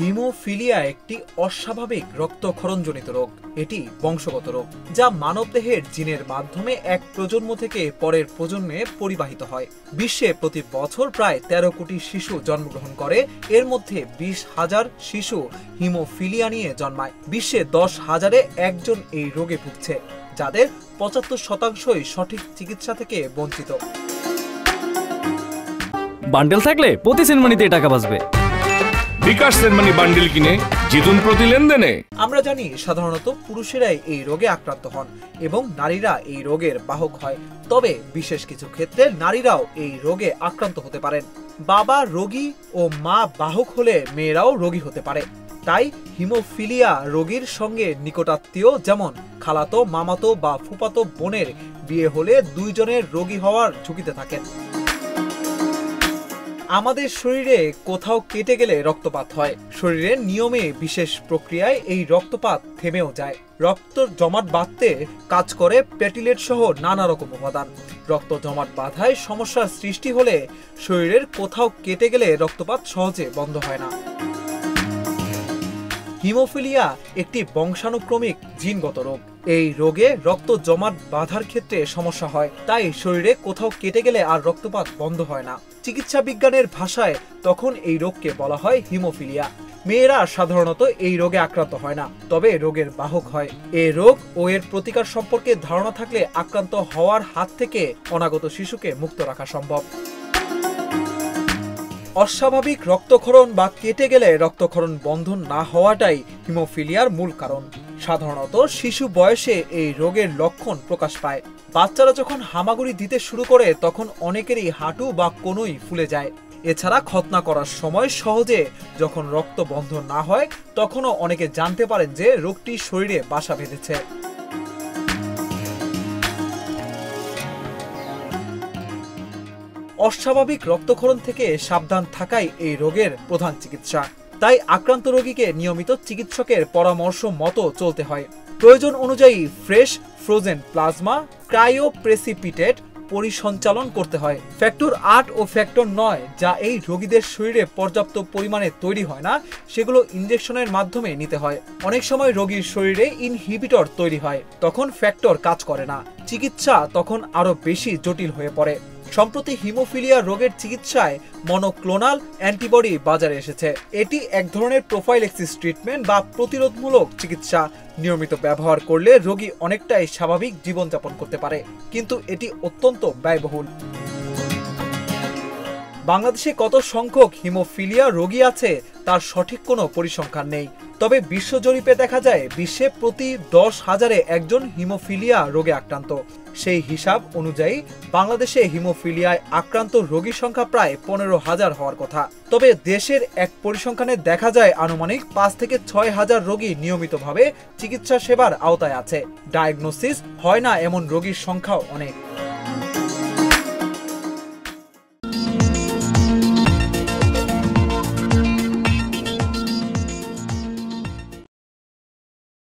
Haemophilia একটি অস্বাভাবিক রক্তক্ষরণজনিত রোগ। এটি বংশগত রোগ যা মানবদেহের জিনের মাধ্যমে এক প্রজন্ম থেকে পরের প্রজন্মে পরিবাহিত হয়। বিশ্বে প্রতি বছর প্রায় 13 কোটি শিশু জন্মগ্রহণ করে। এর মধ্যে 20,000 শিশু হিমোফিলিয়া নিয়ে জন্মায়। বিশ্বে 10,000-এ একজন এই রোগে ভুগছে, যাদের 75%ই সঠিক চিকিৎসা থেকে বঞ্চিত। বান্ডেল থাকলে প্রতি সেনমানিতে টাকা বাঁচবে। বিকাশ সেনমানি বান্ডেল কিনে জিতুন প্রতি লেনদেনে। আমরা জানি সাধারণত পুরুষেরাই এই রোগে আক্রান্ত হন এবং নারীরা এই রোগের বাহক হয়। তবে বিশেষ কিছু ক্ষেত্রে নারীরাও এই রোগে আক্রান্ত হতে পারেন। বাবা রোগী ও মা বাহক হলে মেয়েরাও রোগী হতে পারে। তাই হিমোফিলিয়া রোগীর সঙ্গে নিকটাত্মীয় যেমন খালাতো, মামাতো বা ফুফাতো বোনের বিয়ে হলে দুইজনের রোগী হওয়ার ঝুঁকিতে থাকেন। আমাদের শরীরে কোথাও কেটে গেলে রক্তপাত হয়। শরীরের নিয়মে বিশেষ প্রক্রিয়ায় এই রক্তপাত থেমেও যায়। রক্ত জমাট বাঁধতে কাজ করে প্লেটলেট সহ নানা রকম উপাদান। রক্ত জমাট বাঁধায় সমস্যার সৃষ্টি হলে শরীরের কোথাও কেটে গেলে রক্তপাত সহজে বন্ধ হয় না। হিমোফিলিয়া একটি বংশানুক্রমিক জিনগত রোগ। এই রোগে রক্ত জমাট বাঁধার ক্ষেত্রে সমস্যা হয়, তাই শরীরে কোথাও কেটে গেলে আর রক্তপাত বন্ধ হয় না। চিকিৎসা বিজ্ঞানের ভাষায় তখন এই রোগকে বলা হয় হিমোফিলিয়া। মেয়েরা সাধারণত এই রোগে আক্রান্ত হয় না, তবে রোগের বাহক হয়। এই রোগ ও এর প্রতিকার সম্পর্কে ধারণা থাকলে আক্রান্ত হওয়ার হাত থেকে অনাগত শিশুকে মুক্ত রাখা সম্ভব। অস্বাভাবিক রক্তক্ষরণ বা কেটে গেলে রক্তক্ষরণ বন্ধ না হওয়াটাই হিমোফিলিয়ার মূল কারণ। সাধারণত শিশু বয়সে এই রোগের লক্ষণ প্রকাশ পায়। বাচ্চারা যখন হামাগুড়ি দিতে শুরু করে তখন অনেকেরই হাঁটু বা কনুই ফুলে যায়। এছাড়া খতনা করার সময় সহজে যখন রক্ত বন্ধ না হয় তখনও অনেকে জানতে পারেন যে রোগটি শরীরে বাসা বেঁধেছে। অস্বাভাবিক রক্তক্ষরণ থেকে সাবধান থাকাই এই রোগের প্রধান চিকিৎসা। তাই আক্রান্ত রোগীকে নিয়মিত চিকিৎসকের পরামর্শ মতো চলতে হয়। প্রয়োজন অনুযায়ী ফ্রেশ ফ্রোজেন প্লাজমা ক্রায়োপ্রেসিপিটেট পরিসঞ্চালন করতে হয়। ফ্যাক্টর 8 ও ফ্যাক্টর 9 যা এই রোগীদের শরীরে পর্যাপ্ত পরিমাণে তৈরি হয় না, সেগুলো ইনজেকশনের মাধ্যমে নিতে হয়। অনেক সময় রোগীর শরীরে ইনহিবিটর তৈরি হয়, তখন ফ্যাক্টর কাজ করে না। চিকিৎসা তখন আরো বেশি জটিল হয়ে পড়ে। সম্প্রতি হিমোফিলিয়া রোগের চিকিৎসায় মনোক্লোনাল অ্যান্টিবডি বাজারে এসেছে। এটি এক ধরনের প্রোফাইলেক্সিস ট্রিটমেন্ট বা প্রতিরোধমূলক চিকিৎসা। নিয়মিত ব্যবহার করলে রোগী অনেকটাই স্বাভাবিক জীবনযাপন করতে পারে, কিন্তু এটি অত্যন্ত ব্যয়বহুল। বাংলাদেশে কত সংখ্যক হিমোফিলিয়া রোগী আছে তার সঠিক কোনো পরিসংখ্যান নেই। তবে বিশ্ব জরিপে দেখা যায় বিশ্বে প্রতি 10,000-এ একজন হিমোফিলিয়া রোগে আক্রান্ত। সেই হিসাব অনুযায়ী বাংলাদেশে হিমোফিলিয়ায় আক্রান্ত রোগীর সংখ্যা প্রায় 15,000 হওয়ার কথা। তবে দেশের এক পরিসংখ্যানে দেখা যায় আনুমানিক 5 থেকে 6,000 রোগী নিয়মিতভাবে চিকিৎসা সেবার আওতায় আছে। ডায়াগনোসিস হয় না এমন রোগীর সংখ্যাও অনেক।